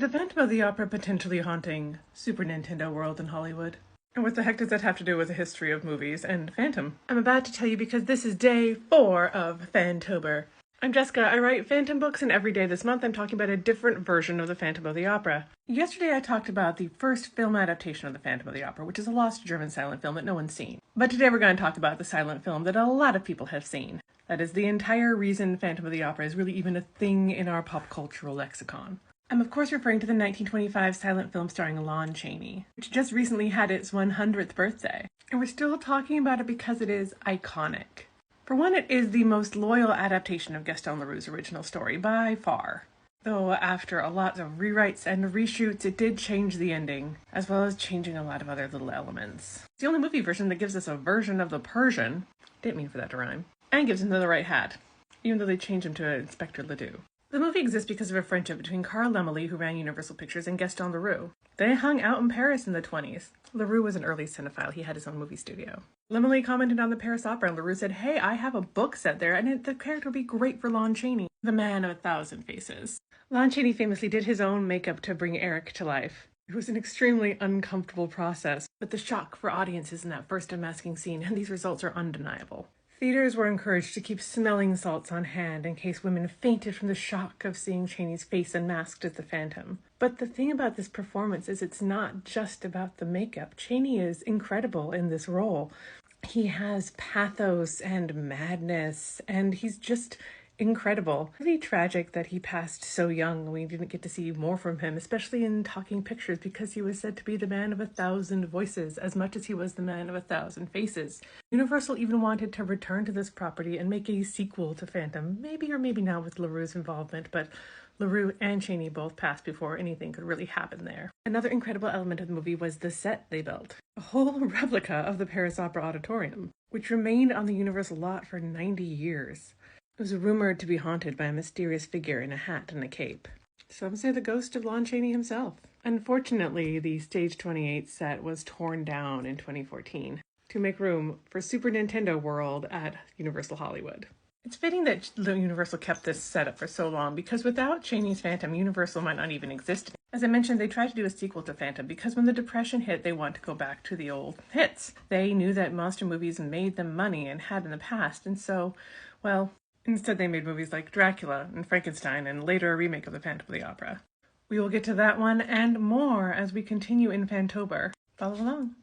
The Phantom of the Opera potentially haunting Super Nintendo World in Hollywood. And what the heck does that have to do with the history of movies and Phantom? I'm about to tell you because this is day 4 of Phantober. I'm Jessica. I write Phantom books, and every day this month I'm talking about a different version of the Phantom of the Opera. Yesterday I talked about the first film adaptation of the Phantom of the Opera, which is a lost German silent film that no one's seen. But today we're going to talk about the silent film that a lot of people have seen. That is the entire reason Phantom of the Opera is really even a thing in our pop cultural lexicon. I'm of course referring to the 1925 silent film starring Lon Chaney, which just recently had its 100th birthday. And we're still talking about it because it is iconic. For one, it is the most loyal adaptation of Gaston Leroux's original story, by far. Though after a lot of rewrites and reshoots, it did change the ending, as well as changing a lot of other little elements. It's the only movie version that gives us a version of the Persian, didn't mean for that to rhyme, and gives him the right hat, even though they changed him to Inspector Ledoux. The movie exists because of a friendship between Carl Laemmle, who ran Universal Pictures, and Gaston Leroux. They hung out in Paris in the 20s. Leroux was an early cinephile. He had his own movie studio. Laemmle commented on the Paris Opera, and Leroux said, "Hey, I have a book set there, and the character would be great for Lon Chaney, the man of 1,000 faces." Lon Chaney famously did his own makeup to bring Eric to life. It was an extremely uncomfortable process, but the shock for audiences in that first unmasking scene, and these results are undeniable. Theaters were encouraged to keep smelling salts on hand in case women fainted from the shock of seeing Chaney's face unmasked as the Phantom. But the thing about this performance is it's not just about the makeup. Chaney is incredible in this role. He has pathos and madness, and he's just incredible. Really tragic that he passed so young. We didn't get to see more from him, especially in talking pictures, because he was said to be the man of 1,000 voices as much as he was the man of 1,000 faces. Universal even wanted to return to this property and make a sequel to Phantom, maybe or maybe not with Leroux's involvement, but Leroux and Chaney both passed before anything could really happen there. Another incredible element of the movie was the set they built. A whole replica of the Paris Opera Auditorium, which remained on the Universal lot for 90 years. It was rumored to be haunted by a mysterious figure in a hat and a cape. Some say the ghost of Lon Chaney himself. Unfortunately, the Stage 28 set was torn down in 2014 to make room for Super Nintendo World at Universal Hollywood. It's fitting that Universal kept this setup for so long, because without Chaney's Phantom, Universal might not even exist. As I mentioned, they tried to do a sequel to Phantom because when the Depression hit, they wanted to go back to the old hits. They knew that monster movies made them money and had in the past, and so, well, instead they made movies like Dracula and Frankenstein and later a remake of the Phantom of the Opera. We will get to that one and more as we continue in Phantober. Follow along.